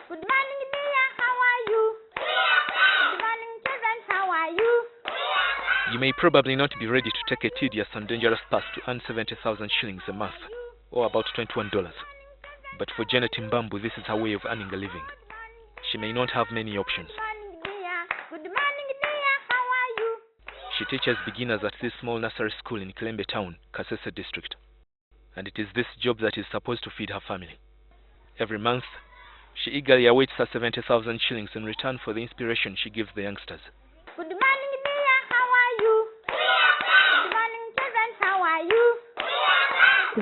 Good morning, dear. How are you? Good morning, children. How are you? You may probably not be ready to take a tedious and dangerous path to earn 70,000 shillings a month, or about $21. But for Janet Mbambu, this is her way of earning a living. She may not have many options. Good morning, dear. Good morning, dear. How are you? She teaches beginners at this small nursery school in Kilembe town, Kasese district. And it is this job that is supposed to feed her family. Every month, she eagerly awaits her 70,000 shillings in return for the inspiration she gives the youngsters. Good morning, dear. How are you? Good morning, children. How are you?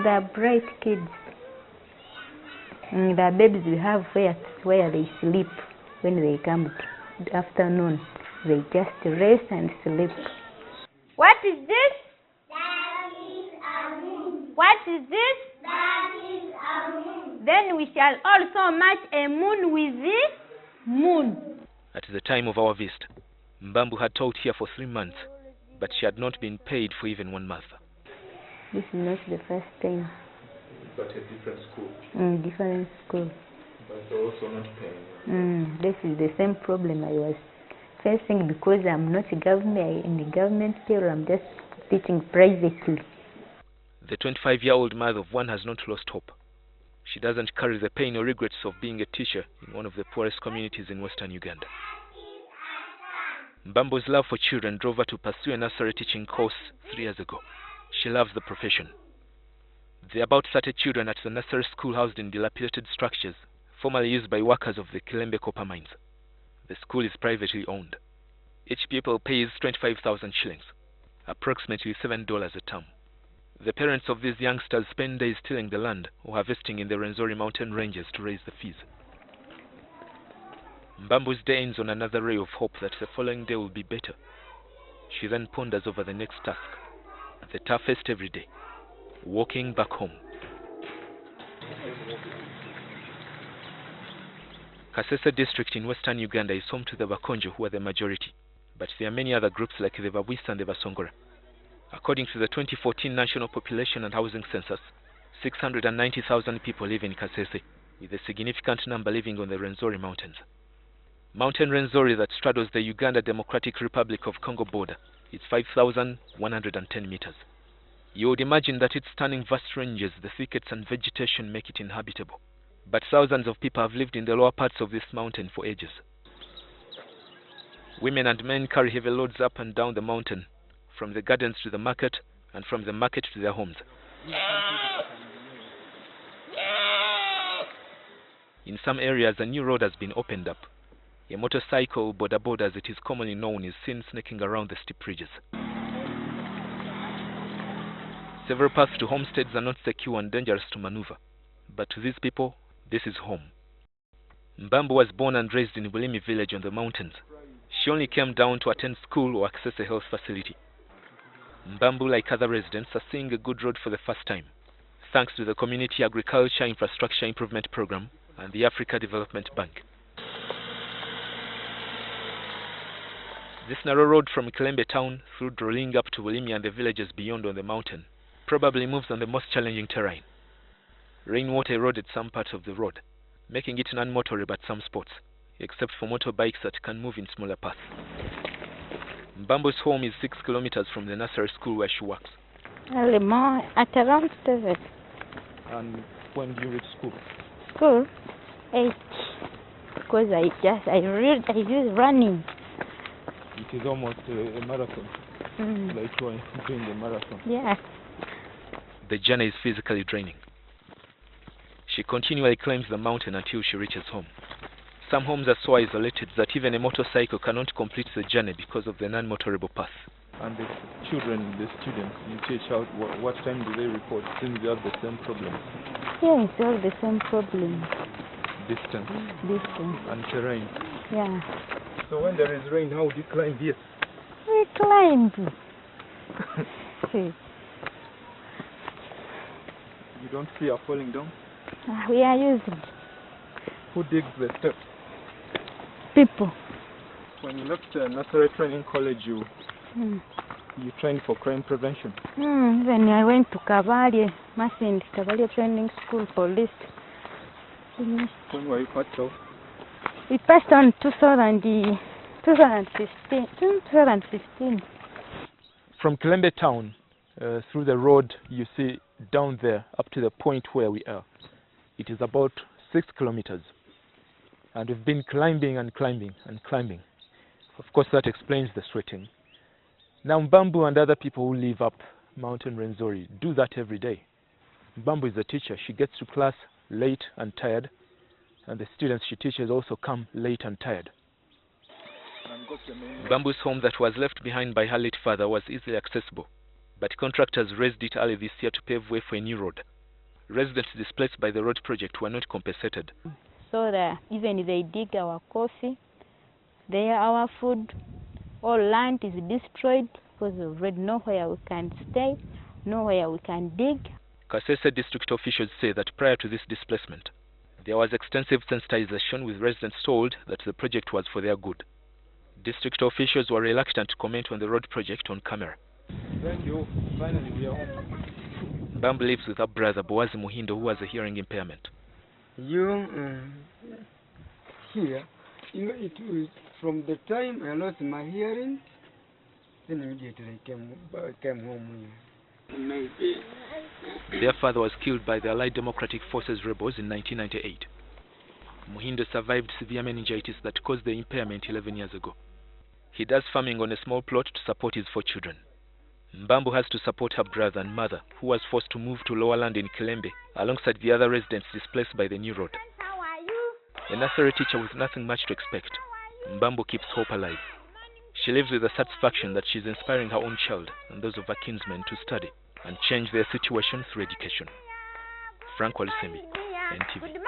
They're bright kids. The babies we have where they sleep when they come to afternoon. They just rest and sleep. What is this? That is a moon. What is this? That is a moon. Then we shall also match a moon with the moon. At the time of our visit, Mbambu had taught here for 3 months, but she had not been paid for even 1 month. This is not the first time. But a different school. Different school. But they're also not paying. This is the same problem I was facing because I'm not in the government payroll. I'm just teaching privately. The 25-year-old mother of one has not lost hope. She doesn't carry the pain or regrets of being a teacher in one of the poorest communities in western Uganda. Mbambu's love for children drove her to pursue a nursery teaching course 3 years ago. She loves the profession. There are about 30 children at the nursery school housed in dilapidated structures, formerly used by workers of the Kilembe copper mines. The school is privately owned. Each pupil pays 25,000 shillings, approximately $7 a term. The parents of these youngsters spend days tilling the land or harvesting in the Rwenzori mountain ranges to raise the fees. Mbambu's day ends on another ray of hope that the following day will be better. She then ponders over the next task, the toughest every day, walking back home. Kasese district in western Uganda is home to the Bakonzo, who are the majority, but there are many other groups like the Babwisa and the Basongora. According to the 2014 National Population and Housing Census, 690,000 people live in Kasese, with a significant number living on the Rwenzori mountains. Mountain Rwenzori that straddles the Uganda Democratic Republic of Congo border is 5,110 meters. You would imagine that its stunning vast ranges, the thickets and vegetation make it inhabitable. But thousands of people have lived in the lower parts of this mountain for ages. Women and men carry heavy loads up and down the mountain, from the gardens to the market, and from the market to their homes. In some areas, a new road has been opened up. A motorcycle, boda as it is commonly known, is seen snaking around the steep ridges. Several paths to homesteads are not secure and dangerous to maneuver, but to these people, this is home. Mbambu was born and raised in Bulimi village on the mountains. She only came down to attend school or access a health facility. Mbambu, like other residents, are seeing a good road for the first time, thanks to the Community Agriculture Infrastructure Improvement Program and the Africa Development Bank. This narrow road from Kilembe town through Droling up to Bulimi and the villages beyond on the mountain probably moves on the most challenging terrain. Rainwater eroded some parts of the road, making it non-motorable at some spots, except for motorbikes that can move in smaller paths. Mbambu's home is 6 kilometers from the nursery school where she works. Early morning, at around 7. And when do you reach school? School? 8. Because I use running. It is almost a marathon. Like you are doing the marathon. Yeah. The journey is physically draining. She continually climbs the mountain until she reaches home. Some homes are so isolated that even a motorcycle cannot complete the journey because of the non-motorable path. And the students you teach out, what time do they report since they have the same problem? Yes, they have the same problem. Distance. Distance. And terrain. Yeah. So when there is rain, how do you climb here? We climbed. You don't fear falling down? We are using Who digs the steps? people. When you left nursery training college, you trained for crime prevention. When I went to Cavalier, Cavalier Training School for this. When were you passed out? We passed on 2015. From Kilembe town, through the road you see down there up to the point where we are. It is about 6 kilometers. And we've been climbing and climbing and climbing. Of course, that explains the sweating. Now, Mbambu and other people who live up Mountain Rwenzori do that every day. Mbambu is a teacher. She gets to class late and tired, and the students she teaches also come late and tired. Mbambu's home that was left behind by her late father was easily accessible, but contractors raised it early this year to pave way for a new road. Residents displaced by the road project were not compensated. So that even if they dig our coffee, our food, all land is destroyed because we already nowhere we can stay, nowhere we can dig. Kasese district officials say that prior to this displacement, there was extensive sensitization with residents told that the project was for their good. District officials were reluctant to comment on the road project on camera. Thank you. Finally, we are home. Mbambu lives with her brother Boazi Muhindo, who has a hearing impairment. Here, it was from the time I lost my hearing, then immediately I came home here. Their father was killed by the Allied Democratic Forces rebels in 1998. Muhindo survived severe meningitis that caused the impairment 11 years ago. He does farming on a small plot to support his 4 children. Mbambu has to support her brother and mother, who was forced to move to lower land in Kilembe, alongside the other residents displaced by the new road. A nursery teacher with nothing much to expect, Mbambu keeps hope alive. She lives with the satisfaction that she's inspiring her own child and those of her kinsmen to study and change their situation through education. Frank Walisemi, NTV.